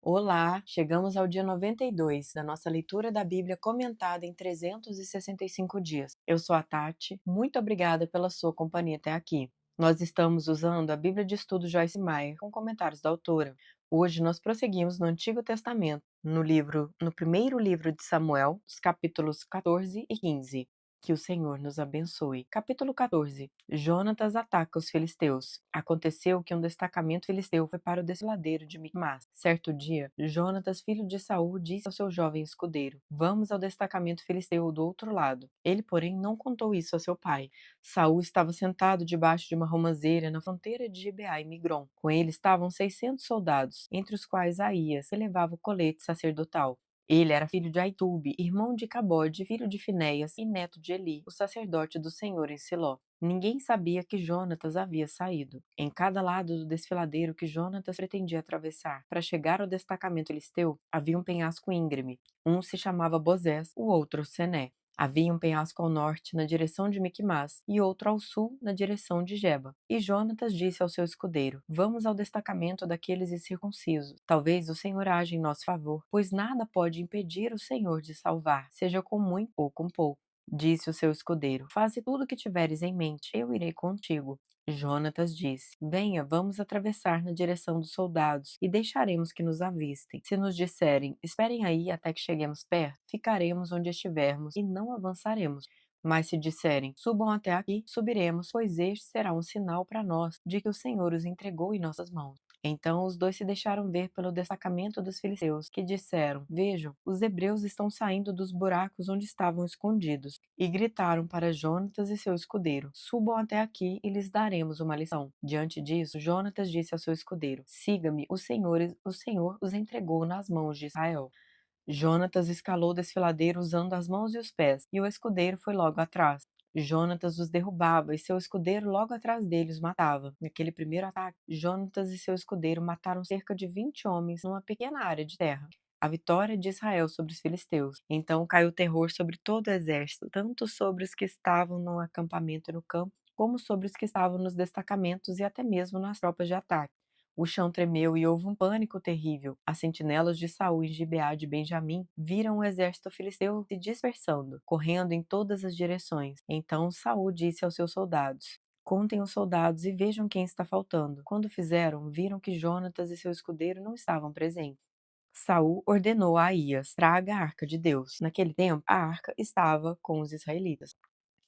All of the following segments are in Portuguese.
Olá, chegamos ao dia 92 da nossa leitura da Bíblia comentada em 365 dias. Eu sou a Tati, muito obrigada pela sua companhia até aqui. Nós estamos usando a Bíblia de Estudo Joyce Meyer com comentários da autora. Hoje nós prosseguimos no Antigo Testamento, no primeiro livro de Samuel, os capítulos 14 e 15. Que o Senhor nos abençoe. Capítulo 14. Jonatas ataca os filisteus. Aconteceu que um destacamento filisteu foi para o desfiladeiro de Micmas. Certo dia, Jonatas, filho de Saul, disse ao seu jovem escudeiro: Vamos ao destacamento filisteu do outro lado. Ele, porém, não contou isso a seu pai. Saul estava sentado debaixo de uma romazeira na fronteira de Gibeá e Migron. Com ele estavam 600 soldados, entre os quais Aías, que levava o colete sacerdotal. Ele era filho de Aitube, irmão de Cabode, filho de Finéias e neto de Eli, o sacerdote do Senhor em Siló. Ninguém sabia que Jonatas havia saído. Em cada lado do desfiladeiro que Jonatas pretendia atravessar para chegar ao destacamento filisteu, havia um penhasco íngreme. Um se chamava Bozés, o outro Sené. Havia um penhasco ao norte, na direção de Miquimás, e outro ao sul, na direção de Geba. E Jonatas disse ao seu escudeiro: Vamos ao destacamento daqueles incircuncisos. Talvez o Senhor haja em nosso favor, pois nada pode impedir o Senhor de salvar, seja com muito ou com pouco. Disse o seu escudeiro: Faze tudo o que tiveres em mente, eu irei contigo. Jonatas disse: Venha, vamos atravessar na direção dos soldados e deixaremos que nos avistem. Se nos disserem: Esperem aí até que cheguemos perto, ficaremos onde estivermos e não avançaremos. Mas se disserem: Subam até aqui, subiremos, pois este será um sinal para nós de que o Senhor os entregou em nossas mãos. Então os dois se deixaram ver pelo destacamento dos filisteus, que disseram: Vejam, os hebreus estão saindo dos buracos onde estavam escondidos. E gritaram para Jonatas e seu escudeiro: Subam até aqui e lhes daremos uma lição. Diante disso, Jonatas disse ao seu escudeiro: Siga-me, o Senhor os entregou nas mãos de Israel. Jonatas escalou o desfiladeiro usando as mãos e os pés, e o escudeiro foi logo atrás. Jonatas os derrubava e seu escudeiro logo atrás dele os matava. Naquele primeiro ataque, Jonatas e seu escudeiro mataram cerca de 20 homens numa pequena área de terra. A vitória de Israel sobre os filisteus. Então caiu terror sobre todo o exército, tanto sobre os que estavam no acampamento e no campo, como sobre os que estavam nos destacamentos e até mesmo nas tropas de ataque. O chão tremeu e houve um pânico terrível. As sentinelas de Saul e Gibeá de Benjamim viram o exército filisteu se dispersando, correndo em todas as direções. Então Saul disse aos seus soldados: Contem os soldados e vejam quem está faltando. Quando fizeram, viram que Jonatas e seu escudeiro não estavam presentes. Saul ordenou a Aías: Traga a arca de Deus. Naquele tempo, a arca estava com os israelitas.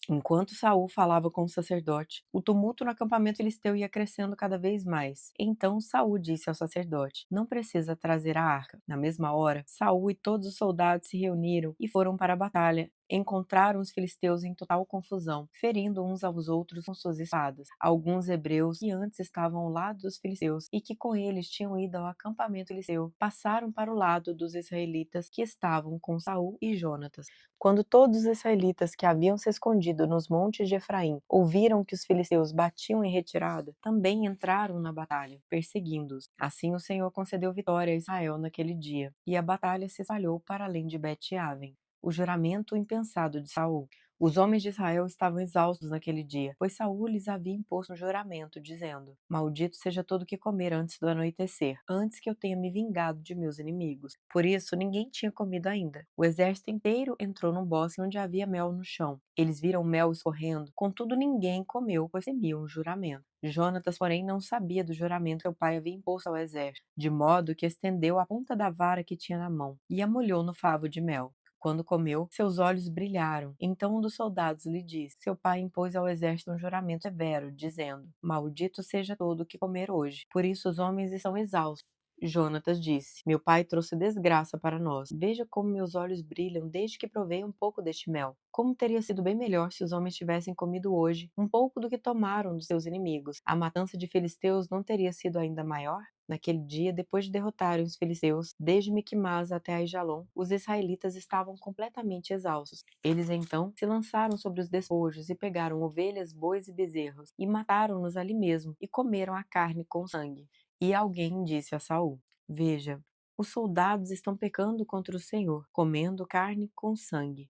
Enquanto Saul falava com o sacerdote, o tumulto no acampamento filisteu ia crescendo cada vez mais. Então Saul disse ao sacerdote: Não precisa trazer a arca. Na mesma hora, Saul e todos os soldados se reuniram e foram para a batalha. Encontraram os filisteus em total confusão, ferindo uns aos outros com suas espadas. Alguns hebreus que antes estavam ao lado dos filisteus e que com eles tinham ido ao acampamento filisteu, passaram para o lado dos israelitas que estavam com Saul e Jonatas. Quando todos os israelitas que haviam se escondido nos montes de Efraim ouviram que os filisteus batiam em retirada, também entraram na batalha, perseguindo-os. Assim o Senhor concedeu vitória a Israel naquele dia, e a batalha se espalhou para além de Bet-Aven. O juramento impensado de Saul. Os homens de Israel estavam exaustos naquele dia, pois Saul lhes havia imposto um juramento, dizendo: Maldito seja todo que comer antes do anoitecer, antes que eu tenha me vingado de meus inimigos. Por isso, ninguém tinha comido ainda. O exército inteiro entrou num bosque onde havia mel no chão. Eles viram mel escorrendo, contudo ninguém comeu, pois temiam o juramento. Jonatas, porém, não sabia do juramento que o pai havia imposto ao exército, de modo que estendeu a ponta da vara que tinha na mão e a molhou no favo de mel. Quando comeu, seus olhos brilharam. Então um dos soldados lhe disse: Seu pai impôs ao exército um juramento severo, dizendo: Maldito seja todo o que comer hoje. Por isso os homens estão exaustos. Jonatas disse: Meu pai trouxe desgraça para nós. Veja como meus olhos brilham desde que provei um pouco deste mel. Como teria sido bem melhor se os homens tivessem comido hoje um pouco do que tomaram dos seus inimigos. A matança de filisteus não teria sido ainda maior? Naquele dia, depois de derrotarem os filisteus, desde Miquimás até Aijalon, os israelitas estavam completamente exaustos. Eles então se lançaram sobre os despojos e pegaram ovelhas, bois e bezerros, e mataram-nos ali mesmo, e comeram a carne com sangue. E alguém disse a Saul: Veja, os soldados estão pecando contra o Senhor, comendo carne com sangue.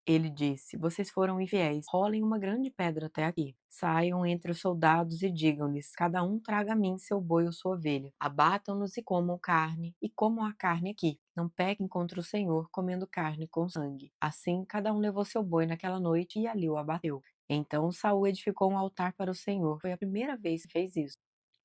Ele disse: Vocês foram infiéis. Rolem uma grande pedra até aqui. Saiam entre os soldados e digam-lhes: Cada um traga a mim seu boi ou sua ovelha. Abatam-nos e comam a carne aqui. Não pequem contra o Senhor comendo carne com sangue. Assim, cada um levou seu boi naquela noite e ali o abateu. Então Saul edificou um altar para o Senhor. Foi a primeira vez que fez isso.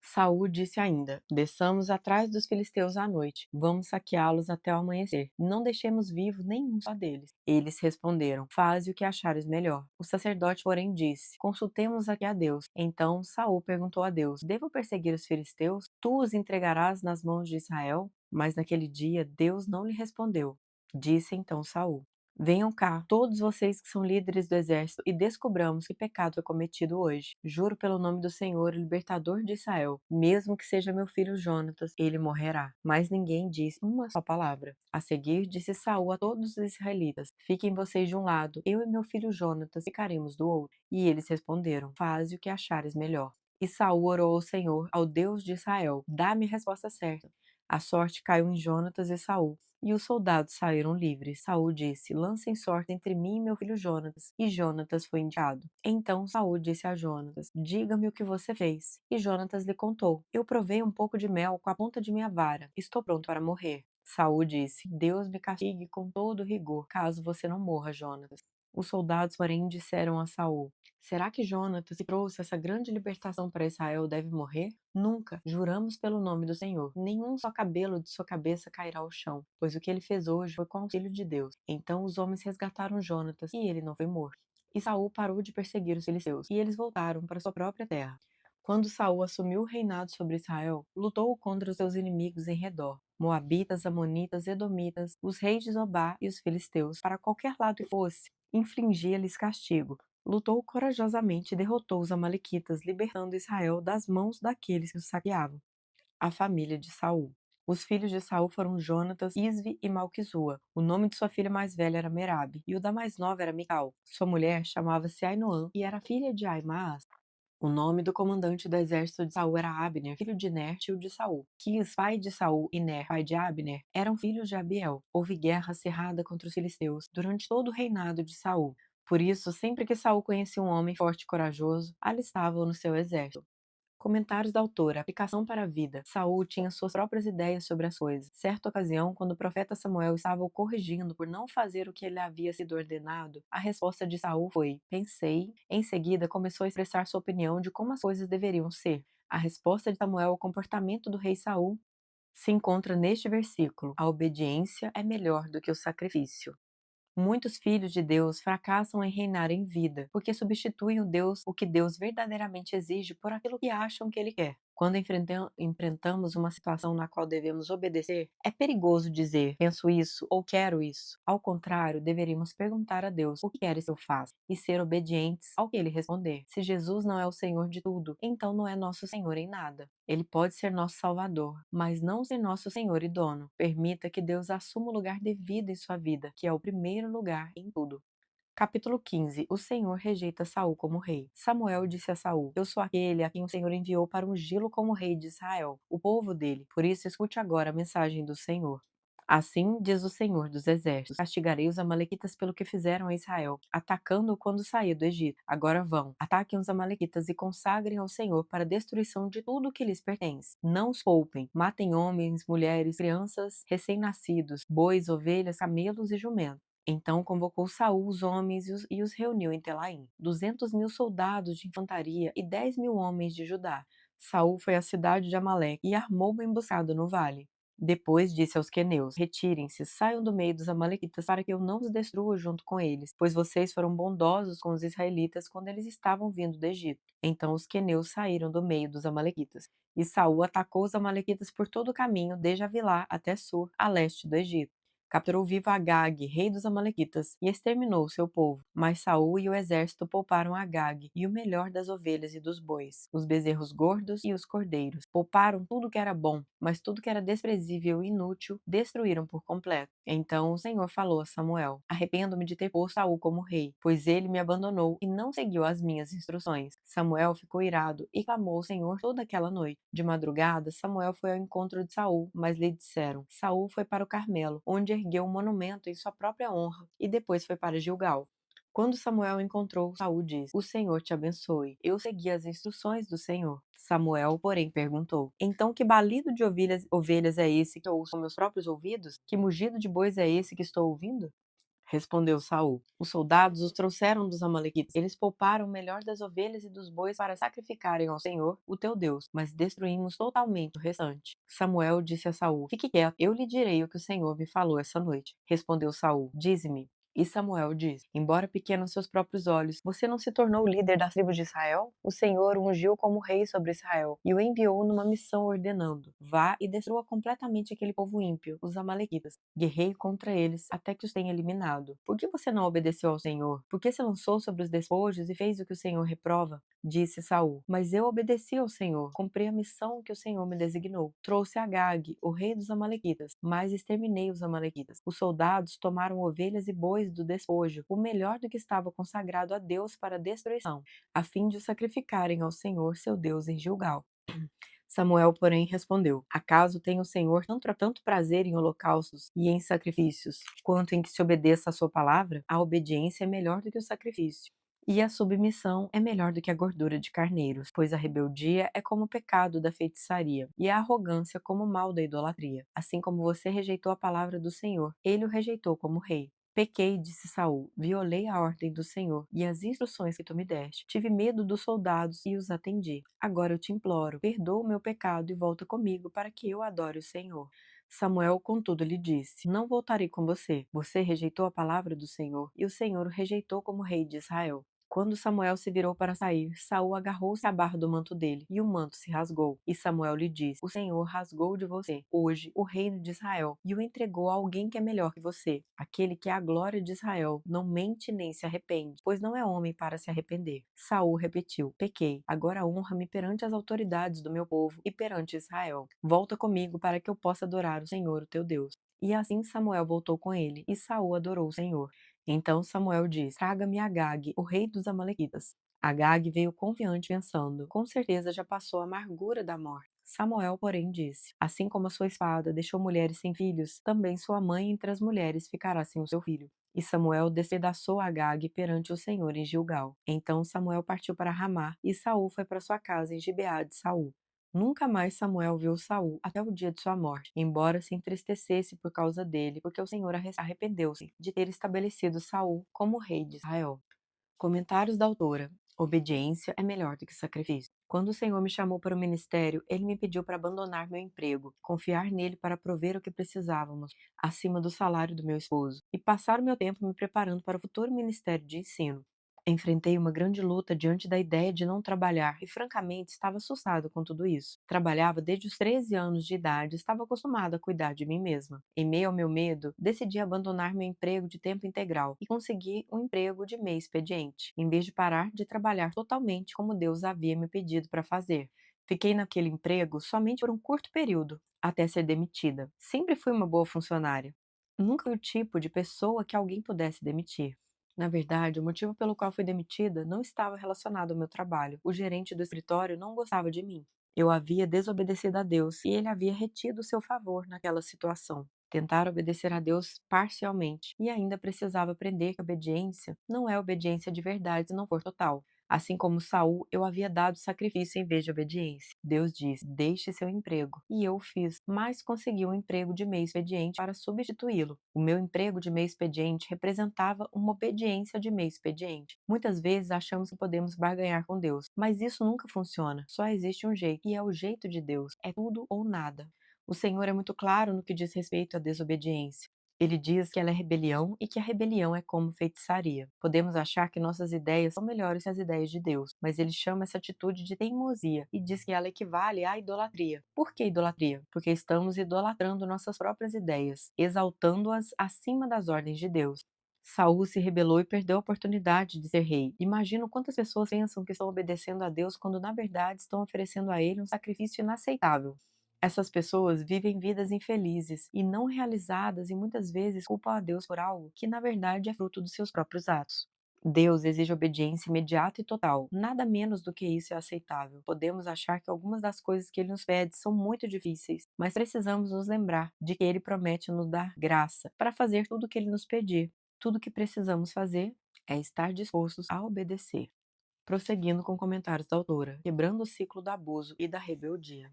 Saul disse ainda: Desçamos atrás dos filisteus à noite, vamos saqueá-los até o amanhecer. Não deixemos vivo nenhum só deles. Eles responderam: Faze o que achares melhor. O sacerdote, porém, disse: Consultemos aqui a Deus. Então Saul perguntou a Deus: Devo perseguir os filisteus? Tu os entregarás nas mãos de Israel? Mas naquele dia Deus não lhe respondeu. Disse então Saul: Venham cá, todos vocês que são líderes do exército, e descobramos que pecado foi cometido hoje. Juro pelo nome do Senhor, o libertador de Israel, mesmo que seja meu filho Jonatas, ele morrerá. Mas ninguém disse uma só palavra. A seguir, disse Saul a todos os israelitas: Fiquem vocês de um lado, eu e meu filho Jonatas ficaremos do outro. E eles responderam: Faze o que achares melhor. E Saul orou ao Senhor, ao Deus de Israel: Dá-me a resposta certa. A sorte caiu em Jonatas e Saul, e os soldados saíram livres. Saul disse: Lancem sorte entre mim e meu filho Jonatas. E Jonatas foi indicado. Então Saul disse a Jonatas: Diga-me o que você fez. E Jonatas lhe contou: Eu provei um pouco de mel com a ponta de minha vara. Estou pronto para morrer. Saul disse: Deus me castigue com todo rigor, caso você não morra, Jonatas. Os soldados, porém, disseram a Saul: Será que Jonatas, que trouxe essa grande libertação para Israel, deve morrer? Nunca, juramos pelo nome do Senhor, nenhum só cabelo de sua cabeça cairá ao chão, pois o que ele fez hoje foi com o auxílio de Deus. Então os homens resgataram Jonatas, e ele não foi morto. E Saul parou de perseguir os filisteus, e eles voltaram para sua própria terra. Quando Saul assumiu o reinado sobre Israel, lutou contra os seus inimigos em redor, Moabitas, Amonitas, Edomitas, os reis de Zobá e os filisteus, para qualquer lado que fosse, infligia-lhes castigo. Lutou corajosamente e derrotou os amalequitas, libertando Israel das mãos daqueles que os saqueavam. A família de Saul. Os filhos de Saul foram Jonatas, Isvi e Malquizua. O nome de sua filha mais velha era Merabe, e o da mais nova era Mical. Sua mulher chamava-se Ainoã e era filha de Aimaas. O nome do comandante do exército de Saul era Abner, filho de Ner, tio de Saul. Quis, pai de Saul, e Ner, pai de Abner, eram filhos de Abiel. Houve guerra acirrada contra os filisteus durante todo o reinado de Saul. Por isso, sempre que Saul conhecia um homem forte e corajoso, alistava-o no seu exército. Comentários da autora: Aplicação para a vida. Saul tinha suas próprias ideias sobre as coisas. Certa ocasião, quando o profeta Samuel estava o corrigindo por não fazer o que ele havia sido ordenado, a resposta de Saul foi: Pensei. Em seguida, começou a expressar sua opinião de como as coisas deveriam ser. A resposta de Samuel ao comportamento do rei Saul se encontra neste versículo: A obediência é melhor do que o sacrifício. Muitos filhos de Deus fracassam em reinar em vida, porque substituem o que Deus verdadeiramente exige por aquilo que acham que Ele quer. Quando enfrentamos uma situação na qual devemos obedecer, é perigoso dizer penso isso ou quero isso. Ao contrário, deveríamos perguntar a Deus o que queres que eu faça e ser obedientes ao que Ele responder. Se Jesus não é o Senhor de tudo, então não é nosso Senhor em nada. Ele pode ser nosso Salvador, mas não ser nosso Senhor e dono. Permita que Deus assuma o lugar devido em sua vida, que é o primeiro lugar em tudo. Capítulo 15. O Senhor rejeita Saul como rei. Samuel disse a Saul: Eu sou aquele a quem o Senhor enviou para ungí-lo como rei de Israel, o povo dele. Por isso escute agora a mensagem do Senhor. Assim diz o Senhor dos Exércitos: Castigarei os amalequitas pelo que fizeram a Israel, atacando-o quando saiu do Egito. Agora vão, ataquem os amalequitas e consagrem ao Senhor para a destruição de tudo o que lhes pertence. Não os poupem, matem homens, mulheres, crianças, recém-nascidos, bois, ovelhas, camelos e jumentos. Então convocou Saul os homens e os reuniu em Telaim, 200.000 soldados de infantaria e 10.000 homens de Judá. Saul foi à cidade de Amaleque e armou uma emboscada no vale. Depois disse aos queneus: Retirem-se, saiam do meio dos amalequitas, para que eu não os destrua junto com eles, pois vocês foram bondosos com os israelitas quando eles estavam vindo do Egito. Então os queneus saíram do meio dos amalequitas. E Saul atacou os amalequitas por todo o caminho, desde Avilá até Sur, a leste do Egito. Capturou vivo Agag, rei dos amalequitas, e exterminou o seu povo. Mas Saul e o exército pouparam Agag e o melhor das ovelhas e dos bois, os bezerros gordos e os cordeiros. Pouparam tudo que era bom, mas tudo que era desprezível e inútil destruíram por completo. Então o Senhor falou a Samuel: Arrependo-me de ter posto Saul como rei, pois ele me abandonou e não seguiu as minhas instruções. Samuel ficou irado e clamou ao Senhor toda aquela noite. De madrugada, Samuel foi ao encontro de Saul, mas lhe disseram: Saul foi para o Carmelo, onde ergueu um monumento em sua própria honra e depois foi para Gilgal. Quando Samuel encontrou, Saul disse: O Senhor te abençoe. Eu segui as instruções do Senhor. Samuel, porém, perguntou: Então que balido de ovelhas é esse que eu ouço com meus próprios ouvidos? Que mugido de bois é esse que estou ouvindo? Respondeu Saul: Os soldados os trouxeram dos amalequitas. Eles pouparam o melhor das ovelhas e dos bois para sacrificarem ao Senhor, o teu Deus, mas destruímos totalmente o restante. Samuel disse a Saul: Fique quieto, eu lhe direi o que o Senhor me falou essa noite. Respondeu Saul: Dize-me. E Samuel disse: Embora pequeno aos seus próprios olhos, você não se tornou o líder das tribos de Israel? O Senhor o ungiu como rei sobre Israel e o enviou numa missão ordenando: Vá e destrua completamente aquele povo ímpio, os amalequitas. Guerreie contra eles até que os tenha eliminado. Por que você não obedeceu ao Senhor? Por que se lançou sobre os despojos e fez o que o Senhor reprova? Disse Saul: Mas eu obedeci ao Senhor, cumpri a missão que o Senhor me designou. Trouxe Agag, o rei dos amalequitas, mas exterminei os amalequitas. Os soldados tomaram ovelhas e bois do despojo, o melhor do que estava consagrado a Deus para a destruição, a fim de o sacrificarem ao Senhor seu Deus em Gilgal. Samuel, porém, respondeu: Acaso tem o Senhor tanto prazer em holocaustos e em sacrifícios, quanto em que se obedeça a sua palavra? A obediência é melhor do que o sacrifício, e a submissão é melhor do que a gordura de carneiros, pois a rebeldia é como o pecado da feitiçaria, e a arrogância como o mal da idolatria. Assim como você rejeitou a palavra do Senhor, ele o rejeitou como rei. Pequei, disse Saul, violei a ordem do Senhor e as instruções que tu me deste. Tive medo dos soldados e os atendi. Agora eu te imploro, perdoa o meu pecado e volta comigo para que eu adore o Senhor. Samuel, contudo, lhe disse: Não voltarei com você. Você rejeitou a palavra do Senhor e o Senhor o rejeitou como rei de Israel. Quando Samuel se virou para sair, Saul agarrou-se à barra do manto dele, e o manto se rasgou. E Samuel lhe disse: O Senhor rasgou de você, hoje, o reino de Israel, e o entregou a alguém que é melhor que você. Aquele que é a glória de Israel não mente nem se arrepende, pois não é homem para se arrepender. Saul repetiu: Pequei, agora honra-me perante as autoridades do meu povo e perante Israel. Volta comigo para que eu possa adorar o Senhor, o teu Deus. E assim Samuel voltou com ele, e Saul adorou o Senhor. Então Samuel disse: Traga-me Agag, o rei dos amalequitas. Agag veio confiante pensando: com certeza já passou a amargura da morte. Samuel, porém, disse: Assim como a sua espada deixou mulheres sem filhos, também sua mãe entre as mulheres ficará sem o seu filho. E Samuel despedaçou Agag perante o Senhor em Gilgal. Então Samuel partiu para Ramá, e Saul foi para sua casa em Gibeá de Saul. Nunca mais Samuel viu Saul até o dia de sua morte, embora se entristecesse por causa dele, porque o Senhor arrependeu-se de ter estabelecido Saul como rei de Israel. Comentários da autora: Obediência é melhor do que sacrifício. Quando o Senhor me chamou para o ministério, ele me pediu para abandonar meu emprego, confiar nele para prover o que precisávamos, acima do salário do meu esposo, e passar o meu tempo me preparando para o futuro ministério de ensino. Enfrentei uma grande luta diante da ideia de não trabalhar e, francamente, estava assustado com tudo isso. Trabalhava desde os 13 anos de idade e estava acostumado a cuidar de mim mesma. Em meio ao meu medo, decidi abandonar meu emprego de tempo integral e consegui um emprego de meio expediente, em vez de parar de trabalhar totalmente como Deus havia me pedido para fazer. Fiquei naquele emprego somente por um curto período, até ser demitida. Sempre fui uma boa funcionária. Nunca fui o tipo de pessoa que alguém pudesse demitir. Na verdade, o motivo pelo qual fui demitida não estava relacionado ao meu trabalho. O gerente do escritório não gostava de mim. Eu havia desobedecido a Deus e ele havia retido o seu favor naquela situação. Tentar obedecer a Deus parcialmente e ainda precisava aprender que obediência não é obediência de verdade se não for total. Assim como Saul, eu havia dado sacrifício em vez de obediência. Deus disse: Deixe seu emprego. E eu o fiz, mas consegui um emprego de meio expediente para substituí-lo. O meu emprego de meio expediente representava uma obediência de meio expediente. Muitas vezes achamos que podemos barganhar com Deus, mas isso nunca funciona. Só existe um jeito, e é o jeito de Deus. É tudo ou nada. O Senhor é muito claro no que diz respeito à desobediência. Ele diz que ela é rebelião e que a rebelião é como feitiçaria. Podemos achar que nossas ideias são melhores que as ideias de Deus, mas ele chama essa atitude de teimosia e diz que ela equivale à idolatria. Por que idolatria? Porque estamos idolatrando nossas próprias ideias, exaltando-as acima das ordens de Deus. Saul se rebelou e perdeu a oportunidade de ser rei. Imagino quantas pessoas pensam que estão obedecendo a Deus quando na verdade estão oferecendo a ele um sacrifício inaceitável. Essas pessoas vivem vidas infelizes e não realizadas e muitas vezes culpam a Deus por algo que na verdade é fruto dos seus próprios atos. Deus exige obediência imediata e total. Nada menos do que isso é aceitável. Podemos achar que algumas das coisas que Ele nos pede são muito difíceis, mas precisamos nos lembrar de que Ele promete nos dar graça para fazer tudo o que Ele nos pedir. Tudo o que precisamos fazer é estar dispostos a obedecer. Prosseguindo com comentários da autora, quebrando o ciclo do abuso e da rebeldia.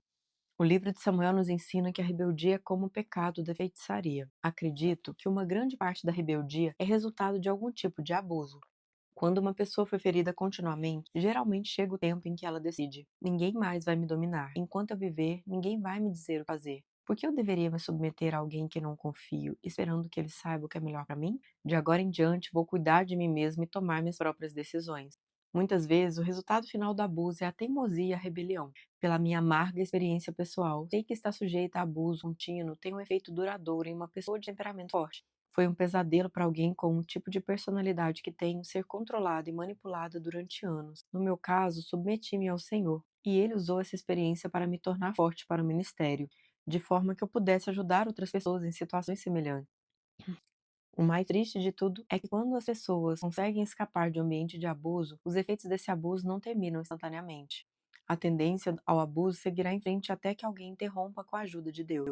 O livro de Samuel nos ensina que a rebeldia é como o pecado da feitiçaria. Acredito que uma grande parte da rebeldia é resultado de algum tipo de abuso. Quando uma pessoa foi ferida continuamente, geralmente chega o tempo em que ela decide: ninguém mais vai me dominar. Enquanto eu viver, ninguém vai me dizer o que fazer. Por que eu deveria me submeter a alguém que não confio, esperando que ele saiba o que é melhor para mim? De agora em diante, vou cuidar de mim mesmo e tomar minhas próprias decisões. Muitas vezes, o resultado final do abuso é a teimosia e a rebelião. Pela minha amarga experiência pessoal, sei que estar sujeita a abuso contínuo tem um efeito duradouro em uma pessoa de temperamento forte. Foi um pesadelo para alguém com um tipo de personalidade que tenho ser controlada e manipulada durante anos. No meu caso, submeti-me ao Senhor, e Ele usou essa experiência para me tornar forte para o ministério, de forma que eu pudesse ajudar outras pessoas em situações semelhantes. O mais triste de tudo é que quando as pessoas conseguem escapar de um ambiente de abuso, os efeitos desse abuso não terminam instantaneamente. A tendência ao abuso seguirá em frente até que alguém interrompa com a ajuda de Deus.